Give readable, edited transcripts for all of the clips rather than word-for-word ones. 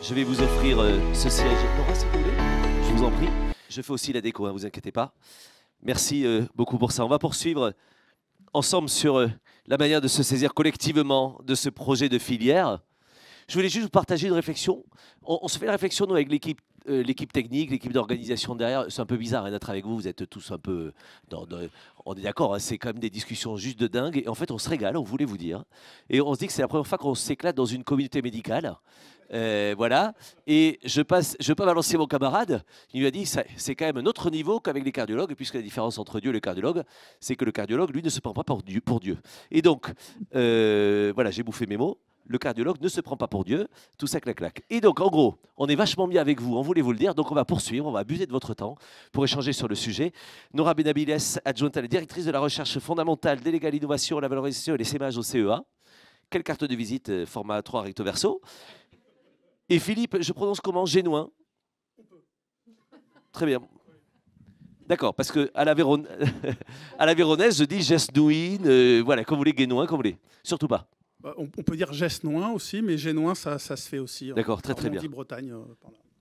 Je vais vous offrir ce siège. Laura, si vous voulez, je vous en prie. Je fais aussi la déco, ne vous inquiétez pas. Merci beaucoup pour ça. On va poursuivre ensemble sur la manière de se saisir collectivement de ce projet de filière. Je voulais juste vous partager une réflexion. On se fait la réflexion, nous, avec l'équipe technique, l'équipe d'organisation derrière. C'est un peu bizarre d'être avec vous. Vous êtes tous un peu... on est d'accord, hein, c'est quand même des discussions juste de dingue. Et en fait, on se régale, on voulait vous dire. Et on se dit que c'est la première fois qu'on s'éclate dans une communauté médicale. Voilà. Et je peux balancer mon camarade. Il lui a dit c'est quand même un autre niveau qu'avec les cardiologues, puisque la différence entre Dieu et le cardiologue, c'est que le cardiologue, lui, ne se prend pas pour Dieu. Et donc, voilà, j'ai bouffé mes mots. Le cardiologue ne se prend pas pour Dieu, tout ça clac-clac. Et donc, en gros, on est vachement bien avec vous, on voulait vous le dire, donc on va poursuivre, on va abuser de votre temps pour échanger sur le sujet. Nora Benabiles, adjointe à la directrice de la recherche fondamentale, déléguée à l'innovation, la valorisation et l'essaimage au CEA. Quelle carte de visite, format 3 recto verso. Et Philippe, je prononce comment? Génoin? Très bien. D'accord, parce qu'à la véronaise, je dis Gesnouin, voilà, comme vous voulez, Guénoin, comme vous voulez. Surtout pas. On peut dire Gesnoin aussi, mais Génoin, ça se fait aussi. D'accord, très bien. Bretagne.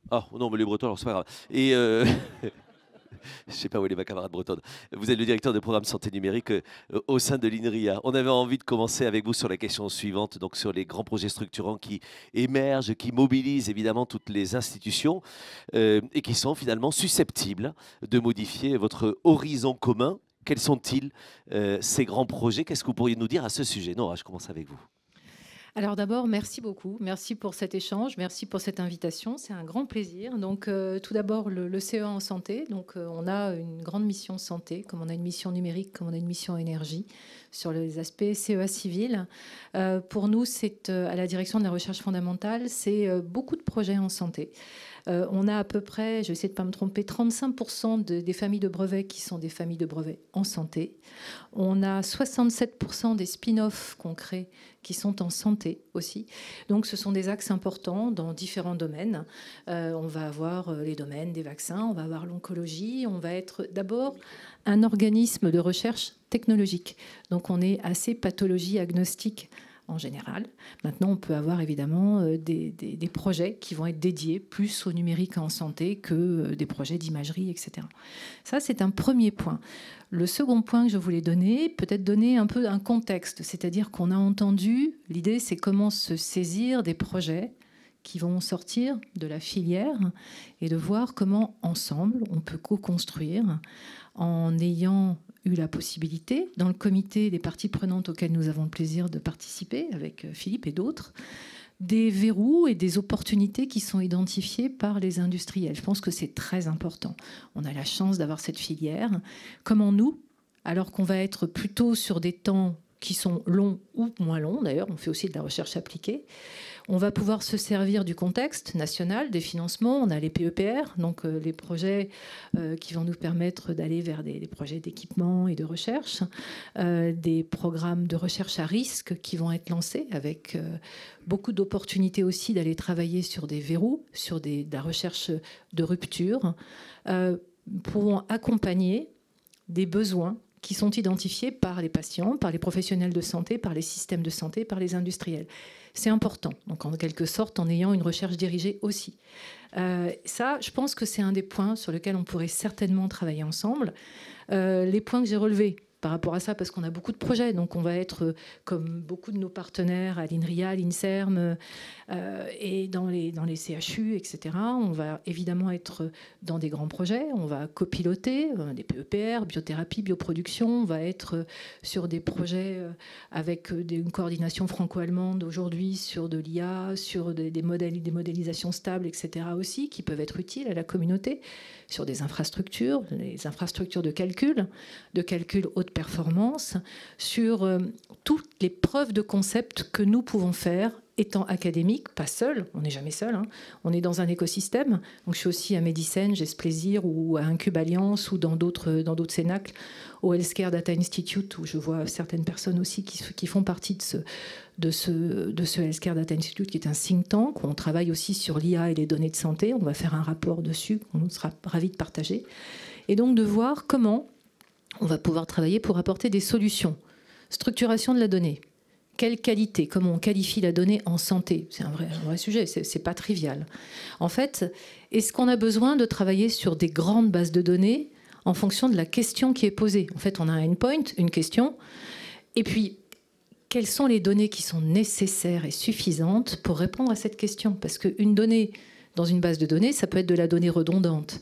Ah non, mais les Bretons, alors c'est pas grave. Et je sais pas où est ma camarade bretonne. Vous êtes le directeur de programme santé numérique au sein de l'INRIA. On avait envie de commencer avec vous sur la question suivante, donc sur les grands projets structurants qui émergent, qui mobilisent évidemment toutes les institutions et qui sont finalement susceptibles de modifier votre horizon commun. Quels sont-ils, ces grands projets? Qu'est-ce que vous pourriez nous dire à ce sujet? Nora, je commence avec vous. Alors d'abord, merci beaucoup. Merci pour cet échange. Merci pour cette invitation. C'est un grand plaisir. Donc tout d'abord, le CEA en santé. Donc on a une grande mission santé, comme on a une mission numérique, comme on a une mission énergie, sur les aspects CEA civil. Pour nous, c'est à la direction de la recherche fondamentale, c'est beaucoup de projets en santé. On a à peu près, je vais essayer de ne pas me tromper, 35% des familles de brevets qui sont des familles de brevets en santé. On a 67% des spin-offs qu'on crée qui sont en santé aussi. Donc ce sont des axes importants dans différents domaines. On va avoir les domaines des vaccins, on va avoir l'oncologie, on va être d'abord un organisme de recherche technologique. Donc on est assez pathologie agnostique en général. Maintenant, on peut avoir évidemment des projets qui vont être dédiés plus au numérique en santé que des projets d'imagerie, etc. Ça, c'est un premier point. Le second point que je voulais donner, peut-être donner un peu un contexte, c'est-à-dire qu'on a entendu, l'idée c'est comment se saisir des projets qui vont sortir de la filière et de voir comment ensemble on peut co-construire en ayant eu la possibilité, dans le comité des parties prenantes auxquelles nous avons le plaisir de participer, avec Philippe et d'autres, des verrous et des opportunités qui sont identifiées par les industriels. Je pense que c'est très important. On a la chance d'avoir cette filière. Comment nous, alors qu'on va être plutôt sur des temps qui sont longs ou moins longs, d'ailleurs, on fait aussi de la recherche appliquée, on va pouvoir se servir du contexte national, des financements. On a les PEPR, donc les projets qui vont nous permettre d'aller vers des projets d'équipement et de recherche, des programmes de recherche à risque qui vont être lancés avec beaucoup d'opportunités aussi d'aller travailler sur des verrous, sur de la recherche de rupture, pour accompagner des besoins qui sont identifiés par les patients, par les professionnels de santé, par les systèmes de santé, par les industriels. C'est important, donc en quelque sorte en ayant une recherche dirigée aussi. Ça, je pense que c'est un des points sur lesquels on pourrait certainement travailler ensemble. Les points que j'ai relevés par rapport à ça, parce qu'on a beaucoup de projets, donc on va être, comme beaucoup de nos partenaires à l'INRIA, à l'INSERM et dans les CHU, etc. On va évidemment être dans des grands projets, on va copiloter des PEPR, biothérapie, bioproduction, on va être sur des projets avec une coordination franco-allemande aujourd'hui sur de l'IA, sur des modélisations stables, etc. aussi, qui peuvent être utiles à la communauté, sur des infrastructures, les infrastructures de calcul haute performance, sur toutes les preuves de concept que nous pouvons faire étant académique, pas seul, on n'est jamais seul, hein. On est dans un écosystème. Donc je suis aussi à Medicine, j'ai ce plaisir, ou à Incube Alliance, ou dans d'autres cénacles, au Healthcare Data Institute, où je vois certaines personnes aussi qui font partie de ce Healthcare Data Institute, qui est un think tank, où on travaille aussi sur l'IA et les données de santé. On va faire un rapport dessus, on sera ravis de partager. Et donc de voir comment on va pouvoir travailler pour apporter des solutions. Structuration de la donnée. Quelle qualité? Comment on qualifie la donnée en santé? C'est un vrai sujet, c'est pas trivial. En fait, est-ce qu'on a besoin de travailler sur des grandes bases de données en fonction de la question qui est posée? En fait, on a un endpoint, une question, et puis quelles sont les données qui sont nécessaires et suffisantes pour répondre à cette question? Parce qu'une donnée dans une base de données, ça peut être de la donnée redondante.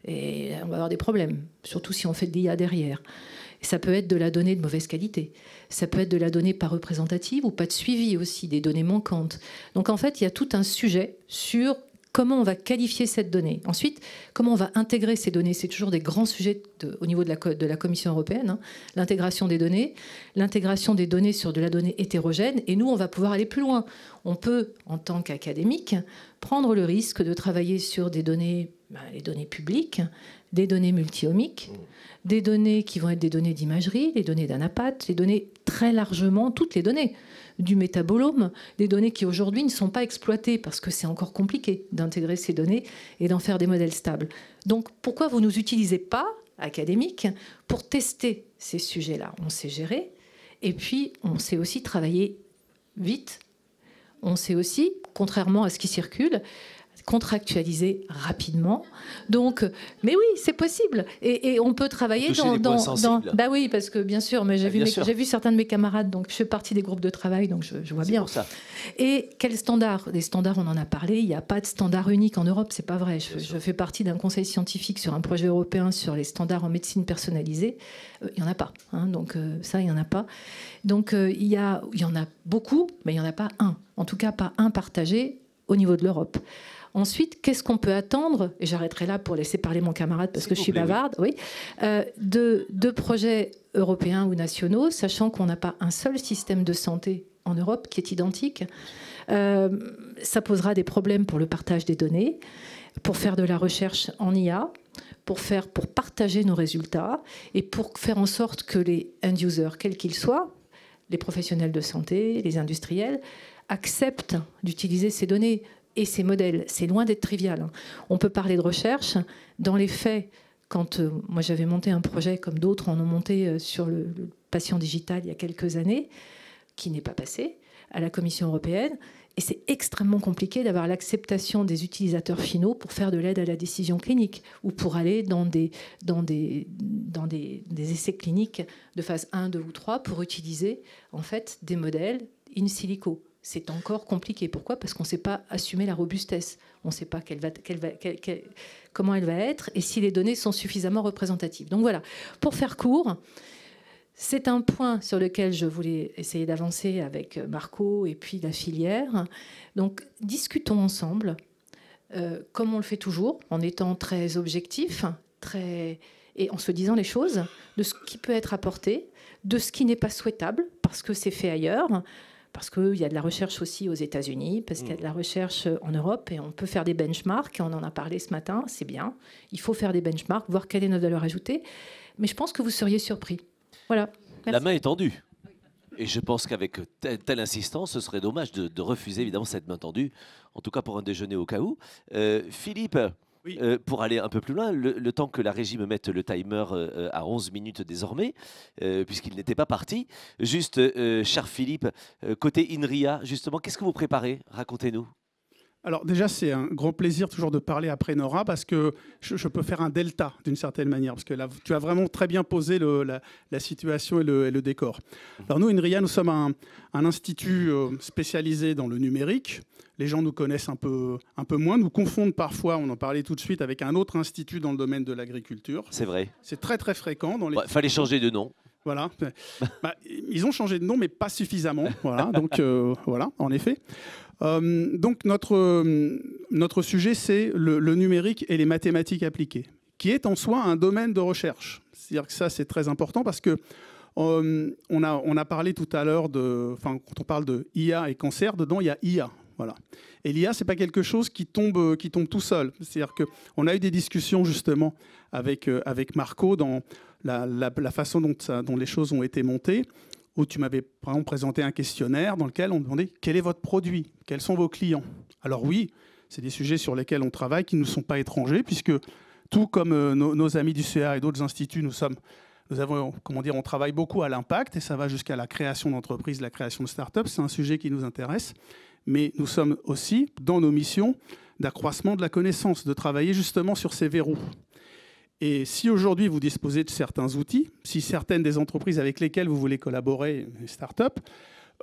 Et on va avoir des problèmes, surtout si on fait de l'IA derrière. Ça peut être de la donnée de mauvaise qualité. Ça peut être de la donnée pas représentative ou pas de suivi aussi, des données manquantes. Donc en fait, il y a tout un sujet sur comment on va qualifier cette donnée. Ensuite, comment on va intégrer ces données. C'est toujours des grands sujets au niveau de la Commission européenne. Hein. L'intégration des données sur de la donnée hétérogène. Et nous, on va pouvoir aller plus loin. On peut, en tant qu'académique, prendre le risque de travailler sur des données, les données publiques, des données multi-omiques, des données qui vont être des données d'imagerie, les données d'anapath, les données très largement, toutes les données du métabolome, des données qui aujourd'hui ne sont pas exploitées parce que c'est encore compliqué d'intégrer ces données et d'en faire des modèles stables. Donc pourquoi vous ne nous utilisez pas, académiques, pour tester ces sujets-là? On sait gérer et puis on sait aussi travailler vite. On sait aussi, contrairement à ce qui circule, contractualiser rapidement. Donc, mais oui, c'est possible. Et on peut travailler dans bah oui, parce que bien sûr, mais j'ai vu certains de mes camarades, donc je fais partie des groupes de travail, donc je vois bien. Pour ça. Et quels standards? Des standards, on en a parlé. Il n'y a pas de standard unique en Europe, c'est pas vrai. Je fais partie d'un conseil scientifique sur un projet européen sur les standards en médecine personnalisée. Il n'y en a pas. Hein, donc ça, il n'y en a pas. Donc il y en a beaucoup, mais il n'y en a pas un. En tout cas, pas un partagé au niveau de l'Europe. Ensuite, qu'est-ce qu'on peut attendre, et j'arrêterai là pour laisser parler mon camarade parce que je suis bavarde, oui, de projets européens ou nationaux, sachant qu'on n'a pas un seul système de santé en Europe qui est identique. Ça posera des problèmes pour le partage des données, pour faire de la recherche en IA, pour partager nos résultats et pour faire en sorte que les end-users, quels qu'ils soient, les professionnels de santé, les industriels, acceptent d'utiliser ces données et ces modèles. C'est loin d'être trivial. On peut parler de recherche. Dans les faits, quand moi j'avais monté un projet comme d'autres en ont monté sur le patient digital il y a quelques années, qui n'est pas passé à la Commission européenne, et c'est extrêmement compliqué d'avoir l'acceptation des utilisateurs finaux pour faire de l'aide à la décision clinique ou pour aller dans des essais cliniques de phase 1, 2 ou 3 pour utiliser en fait des modèles in silico. C'est encore compliqué. Pourquoi? Parce qu'on ne sait pas assumer la robustesse. On ne sait pas comment elle va être et si les données sont suffisamment représentatives. Donc voilà, pour faire court, c'est un point sur lequel je voulais essayer d'avancer avec Marco et puis la filière. Donc discutons ensemble, comme on le fait toujours, en étant très objectif, et en se disant les choses, de ce qui peut être apporté, de ce qui n'est pas souhaitable, parce que c'est fait ailleurs, parce qu'il y a de la recherche aussi aux États-Unis, parce qu'il y a de la recherche en Europe, et on peut faire des benchmarks, on en a parlé ce matin, c'est bien. Il faut faire des benchmarks, voir quelle est notre valeur ajoutée. Mais je pense que vous seriez surpris. Voilà. Merci. La main est tendue. Et je pense qu'avec telle insistance, ce serait dommage de refuser évidemment cette main tendue, en tout cas pour un déjeuner au cas où. Philippe, oui. Pour aller un peu plus loin, le temps que la régie me mette le timer à 11 minutes désormais, puisqu'il n'était pas parti. Juste, cher Philippe, côté INRIA, justement, qu'est-ce que vous préparez? Racontez-nous. Alors déjà, c'est un grand plaisir toujours de parler après Nora parce que je peux faire un delta d'une certaine manière, parce que là, tu as vraiment très bien posé la situation et le décor. Alors nous, INRIA, nous sommes un institut spécialisé dans le numérique. Les gens nous connaissent un peu moins, nous confondent parfois, on en parlait tout de suite, avec un autre institut dans le domaine de l'agriculture. C'est vrai. C'est très très fréquent. Fallait changer de nom. Voilà. Ils ont changé de nom, mais pas suffisamment. Voilà. Donc voilà, en effet. Donc notre sujet, c'est le numérique et les mathématiques appliquées, qui est en soi un domaine de recherche. C'est-à-dire que ça, c'est très important parce que on a parlé tout à l'heure quand on parle de IA et cancer, dedans il y a IA. Voilà. Et l'IA, c'est pas quelque chose qui tombe tout seul. C'est-à-dire qu'on a eu des discussions justement avec Marco dans la façon dont les choses ont été montées, où tu m'avais par exemple présenté un questionnaire dans lequel on demandait quel est votre produit, quels sont vos clients. Alors oui, c'est des sujets sur lesquels on travaille qui ne nous sont pas étrangers, puisque tout comme nos amis du CA et d'autres instituts, nous sommes Nous avons, comment dire, on travaille beaucoup à l'impact et ça va jusqu'à la création d'entreprises, la création de start-up. C'est un sujet qui nous intéresse. Mais nous sommes aussi dans nos missions d'accroissement de la connaissance, de travailler justement sur ces verrous. Et si aujourd'hui vous disposez de certains outils, si certaines des entreprises avec lesquelles vous voulez collaborer, les start-up,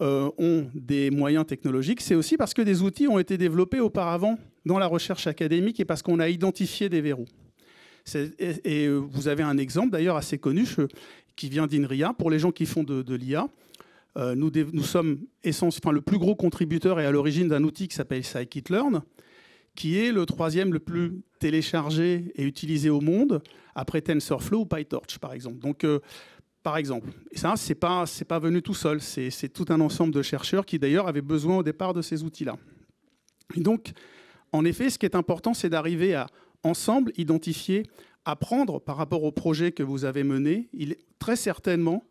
ont des moyens technologiques, c'est aussi parce que des outils ont été développés auparavant dans la recherche académique et parce qu'on a identifié des verrous. Et vous avez un exemple d'ailleurs assez connu qui vient d'INRIA. Pour les gens qui font de l'IA, nous sommes le plus gros contributeur et à l'origine d'un outil qui s'appelle Scikit-learn, qui est le troisième le plus téléchargé et utilisé au monde, après TensorFlow ou PyTorch, par exemple. Donc, par exemple. Et ça, c'est pas venu tout seul. C'est tout un ensemble de chercheurs qui, d'ailleurs, avaient besoin au départ de ces outils-là. Et donc, en effet, ce qui est important, c'est d'arriver à, ensemble, identifier, apprendre par rapport au projet que vous avez mené. Très certainement,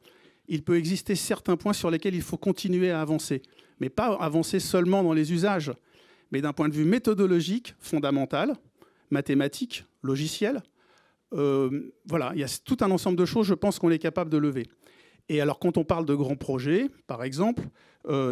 il peut exister certains points sur lesquels il faut continuer à avancer. Mais pas avancer seulement dans les usages, mais d'un point de vue méthodologique, fondamental, mathématique, logiciel. Voilà, il y a tout un ensemble de choses, je pense qu'on est capable de lever. Et alors, quand on parle de grands projets, par exemple,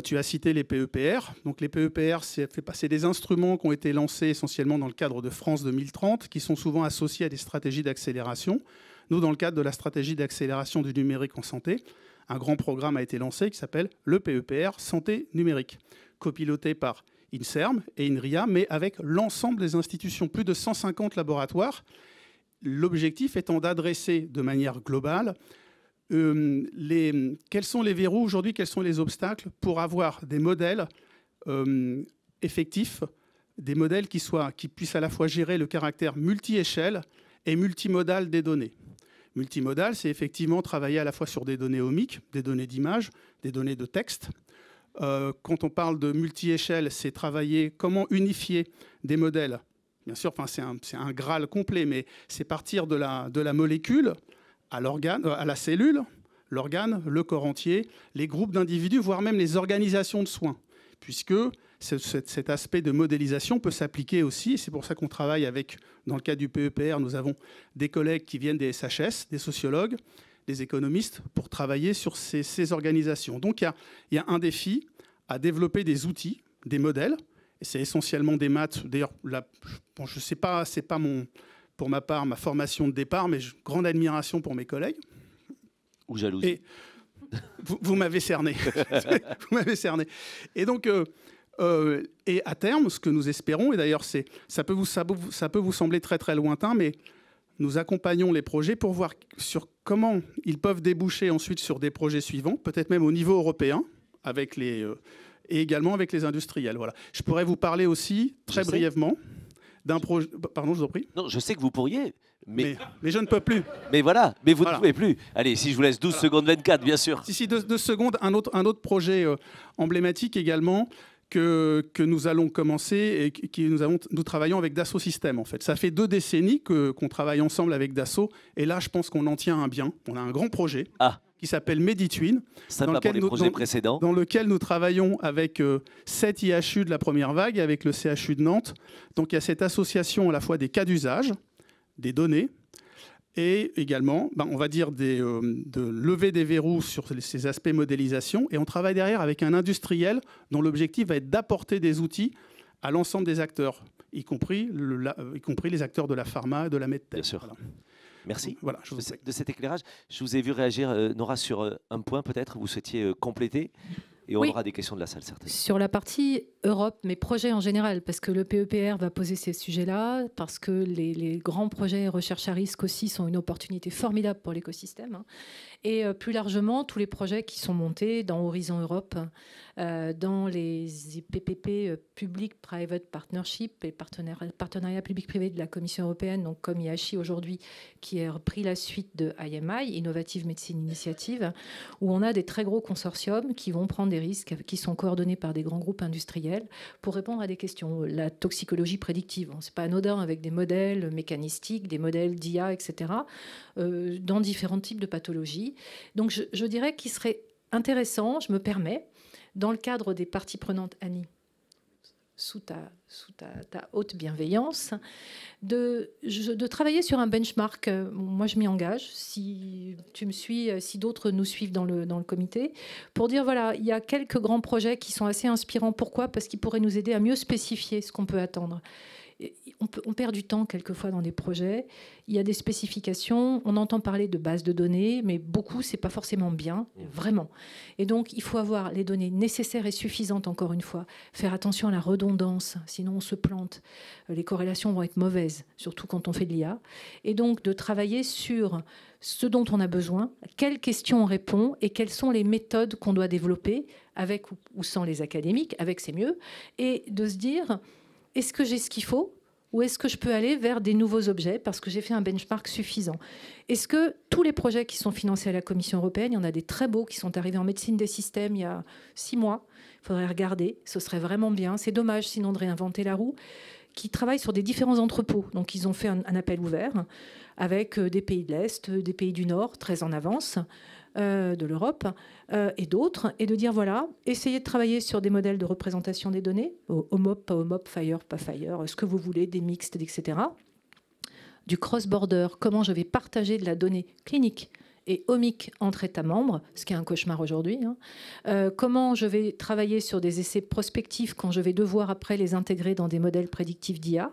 tu as cité les PEPR. Donc, les PEPR, c'est des instruments qui ont été lancés essentiellement dans le cadre de France 2030, qui sont souvent associés à des stratégies d'accélération. Nous, dans le cadre de la stratégie d'accélération du numérique en santé, un grand programme a été lancé qui s'appelle le PEPR Santé numérique, copiloté par INSERM et INRIA, mais avec l'ensemble des institutions, plus de 150 laboratoires. L'objectif étant d'adresser de manière globale quels sont les verrous aujourd'hui, quels sont les obstacles pour avoir des modèles effectifs, des modèles qui puissent à la fois gérer le caractère multi-échelle et multimodal des données. Multimodal, c'est effectivement travailler à la fois sur des données omiques, des données d'image, des données de texte. Quand on parle de multi-échelle, c'est travailler comment unifier des modèles. Bien sûr, c'est un Graal complet, mais c'est partir de la molécule à l'organe, à la cellule, l'organe, le corps entier, les groupes d'individus, voire même les organisations de soins, puisque cet aspect de modélisation peut s'appliquer aussi. C'est pour ça qu'on travaille avec, dans le cadre du PEPR, nous avons des collègues qui viennent des SHS, des sociologues, des économistes, pour travailler sur ces organisations. Donc il y a un défi à développer des outils, des modèles, et c'est essentiellement des maths. D'ailleurs, je ne sais pas, c'est pas pour ma part, ma formation de départ, mais grande admiration pour mes collègues. Ou jalousie. Et vous m'avez cerné. Vous m'avez cerné. Et donc, et à terme, ce que nous espérons, et d'ailleurs, ça peut vous sembler très très lointain, mais nous accompagnons les projets pour voir sur comment ils peuvent déboucher ensuite sur des projets suivants, peut-être même au niveau européen, et également avec les industriels. Voilà. Je pourrais vous parler aussi, très brièvement, d'un projet... Pardon, je vous en prie. Non, je sais que vous pourriez, mais je ne peux plus. Mais voilà, mais vous ne pouvez plus. Allez, si je vous laisse 12 secondes 24, bien sûr. Si, 2 secondes, un autre projet emblématique également, que nous allons commencer et nous travaillons avec Dassault Systèmes, en fait. Ça fait 2 décennies qu'on travaille ensemble avec Dassault, et là, je pense qu'on en tient un bien. On a un grand projet qui s'appelle Meditwin, dans lequel nous travaillons avec 7 IHU de la première vague et avec le CHU de Nantes. Donc, il y a cette association à la fois des cas d'usage, des données, et également, on va dire, de lever des verrous sur ces aspects modélisation. Et on travaille derrière avec un industriel dont l'objectif va être d'apporter des outils à l'ensemble des acteurs, y compris les acteurs de la pharma et de la medtech. Bien sûr. Voilà. Merci voilà, de cet éclairage. Je vous ai vu réagir, Nora, sur un point peut-être, vous souhaitiez compléter. Et on aura des questions de la salle, certainement. Sur la partie Europe, mais projets en général, parce que le PEPR va poser ces sujets-là, parce que les grands projets recherche à risque aussi sont une opportunité formidable pour l'écosystème. Et plus largement, tous les projets qui sont montés dans Horizon Europe, dans les PPP, Public-Private Partnership, et partenariat public-privé de la Commission européenne, donc comme IHI aujourd'hui, qui a repris la suite de IMI, Innovative Medicine Initiative, où on a des très gros consortiums qui vont prendre des risques, qui sont coordonnés par des grands groupes industriels pour répondre à des questions. La toxicologie prédictive, c'est pas anodin, avec des modèles mécanistiques, des modèles d'IA, etc., dans différents types de pathologies. Donc je dirais qu'il serait intéressant, je me permets, dans le cadre des parties prenantes, Annie, sous ta haute bienveillance, de travailler sur un benchmark. Moi, je m'y engage, si tu me suis, si d'autres nous suivent dans le comité, pour dire, voilà, il y a quelques grands projets qui sont assez inspirants. Pourquoi ? Parce qu'ils pourraient nous aider à mieux spécifier ce qu'on peut attendre. On perd du temps quelquefois dans des projets. Il y a des spécifications. On entend parler de bases de données, mais beaucoup, c'est pas forcément bien, vraiment. Et donc, il faut avoir les données nécessaires et suffisantes, encore une fois. Faire attention à la redondance, sinon on se plante. Les corrélations vont être mauvaises, surtout quand on fait de l'IA. Et donc, de travailler sur ce dont on a besoin, quelles questions on répond et quelles sont les méthodes qu'on doit développer, avec ou sans les académiques, avec c'est mieux, et de se dire... Est-ce que j'ai ce qu'il faut ou est-ce que je peux aller vers des nouveaux objets parce que j'ai fait un benchmark suffisant? Est-ce que tous les projets qui sont financés à la Commission européenne, il y en a des très beaux qui sont arrivés en médecine des systèmes il y a 6 mois, il faudrait regarder, ce serait vraiment bien. C'est dommage sinon de réinventer la roue, qui travaillent sur des différents entrepôts. Donc ils ont fait un appel ouvert avec des pays de l'Est, des pays du Nord, très en avance, de l'Europe et d'autres, et de dire voilà, essayez de travailler sur des modèles de représentation des données, homop, pas homop, fire, pas fire, ce que vous voulez, des mixtes, etc. Du cross-border, comment je vais partager de la donnée clinique et omique entre États membres, ce qui est un cauchemar aujourd'hui. Comment je vais travailler sur des essais prospectifs quand je vais devoir après les intégrer dans des modèles prédictifs d'IA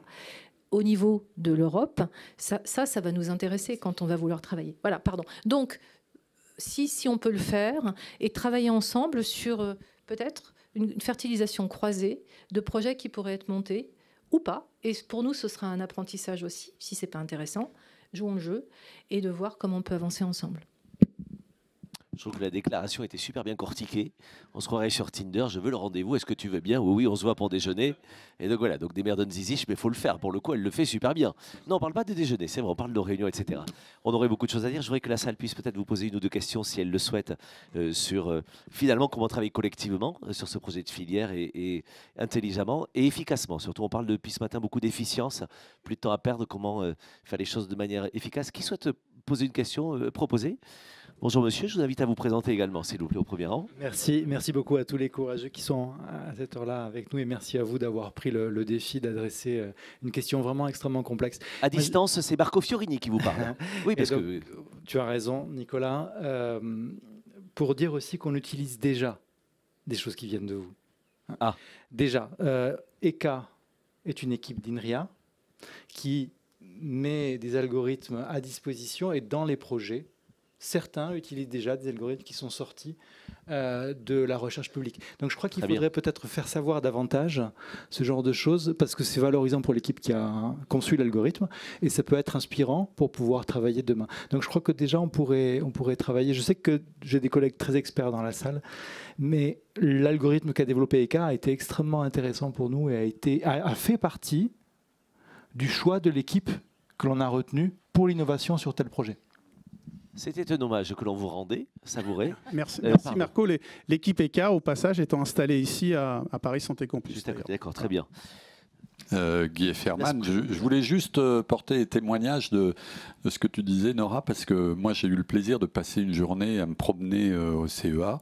au niveau de l'Europe. Ça va nous intéresser quand on va vouloir travailler. Voilà, pardon. Donc, si on peut le faire et travailler ensemble sur peut-être une fertilisation croisée de projets qui pourraient être montés ou pas. Et pour nous, ce sera un apprentissage aussi, si ce n'est pas intéressant. Jouons le jeu et de voir comment on peut avancer ensemble. Je trouve que la déclaration était super bien cortiquée. On se croirait sur Tinder, je veux le rendez-vous, est-ce que tu veux bien? Oui, on se voit pour déjeuner. Et donc voilà, donc des merdons ziziches, mais il faut le faire. Pour le coup, elle le fait super bien. Non, on ne parle pas de déjeuner, c'est vrai, on parle de nos réunions, etc. On aurait beaucoup de choses à dire. Je voudrais que la salle puisse peut-être vous poser une ou deux questions, si elle le souhaite, sur finalement comment travailler collectivement sur ce projet de filière et intelligemment et efficacement. Surtout, on parle depuis ce matin beaucoup d'efficience, plus de temps à perdre, comment faire les choses de manière efficace. Qui souhaite poser une question, proposer? Bonjour monsieur, je vous invite à vous présenter également, s'il vous plaît, au premier rang. Merci beaucoup à tous les courageux qui sont à cette heure-là avec nous et merci à vous d'avoir pris le défi d'adresser une question vraiment extrêmement complexe. À distance, c'est Marco Fiorini qui vous parle. Oui, parce donc, que... Tu as raison, Nicolas. Pour dire aussi qu'on utilise déjà des choses qui viennent de vous. Ah. Déjà, ECA est une équipe d'INRIA qui met des algorithmes à disposition et dans les projets, certains utilisent déjà des algorithmes qui sont sortis de la recherche publique. Donc je crois qu'il faudrait peut-être faire savoir davantage ce genre de choses parce que c'est valorisant pour l'équipe qui a conçu l'algorithme et ça peut être inspirant pour pouvoir travailler demain. Donc je crois que déjà on pourrait travailler. Je sais que j'ai des collègues très experts dans la salle, mais l'algorithme qu'a développé ECA a été extrêmement intéressant pour nous et a fait partie du choix de l'équipe que l'on a retenu pour l'innovation sur tel projet. C'était un hommage que l'on vous rendait, savouré. Merci Marco. L'équipe ECA, au passage, étant installée ici à Paris Santé Campus. Juste à côté, d'accord, très bien. Guy Ferman, je voulais juste porter témoignage de ce que tu disais, Nora, parce que moi j'ai eu le plaisir de passer une journée à me promener au CEA.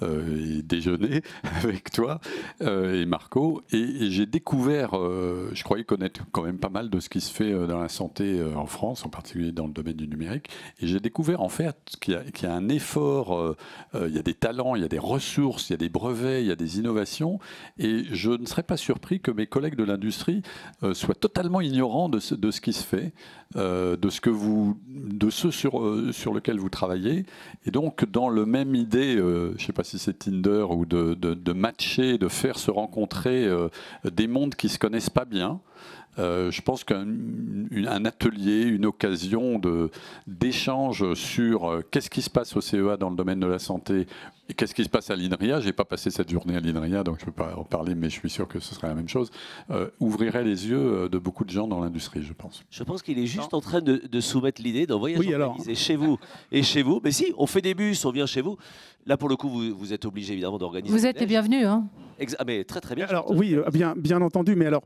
Et déjeuner avec toi et Marco. Et j'ai découvert, je croyais connaître quand même pas mal de ce qui se fait dans la santé en France, en particulier dans le domaine du numérique. Et j'ai découvert en fait qu'il y a un effort, il y a des talents, il y a des ressources, il y a des brevets, il y a des innovations. Et je ne serais pas surpris que mes collègues de l'industrie soient totalement ignorants de ce qui se fait, de ce sur lequel vous travaillez. Et donc, dans le même idée, je ne sais pas si c'est Tinder ou de matcher, de faire se rencontrer des mondes qui ne se connaissent pas bien. Je pense qu'un atelier, une occasion d'échange sur qu'est-ce qui se passe au CEA dans le domaine de la santé et qu'est-ce qui se passe à l'INRIA, je n'ai pas passé cette journée à l'INRIA, donc je ne peux pas en parler, mais je suis sûr que ce serait la même chose, ouvrirait les yeux de beaucoup de gens dans l'industrie, je pense. Je pense qu'il est juste en train de soumettre l'idée d'un voyage organisé chez vous et chez vous. Mais si, on fait des bus, on vient chez vous. Là, pour le coup, vous êtes obligé évidemment d'organiser. Vous êtes les bienvenus. Hein. Mais très bien. Alors oui, bien entendu, mais alors...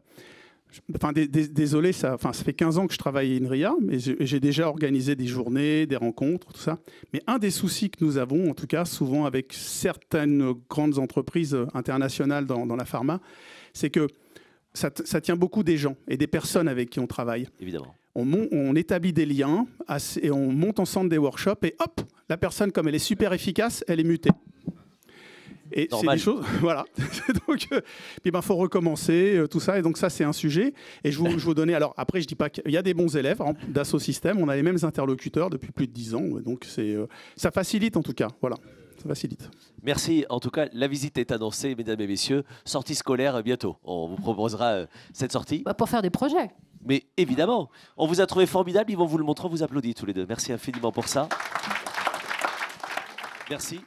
Enfin, désolé, ça fait 15 ans que je travaille à INRIA, mais j'ai déjà organisé des journées, des rencontres, tout ça. Mais un des soucis que nous avons, en tout cas, souvent avec certaines grandes entreprises internationales dans la pharma, c'est que ça tient beaucoup des gens et des personnes avec qui on travaille. Évidemment. On établit des liens et on monte ensemble des workshops et hop, la personne, comme elle est super efficace, elle est mutée. Et c'est des choses, voilà. Donc, puis faut recommencer tout ça. Et donc ça, c'est un sujet. Et je vous donner. Alors après, je dis pas qu'il y a des bons élèves d'Asso Systèmes. On a les mêmes interlocuteurs depuis plus de 10 ans. Donc ça facilite en tout cas. Voilà, ça facilite. Merci. En tout cas, la visite est annoncée, mesdames et messieurs. Sortie scolaire bientôt. On vous proposera cette sortie. Pour faire des projets. Mais évidemment, on vous a trouvé formidable. Ils vont vous le montrer. On vous applaudit tous les deux. Merci infiniment pour ça. Merci.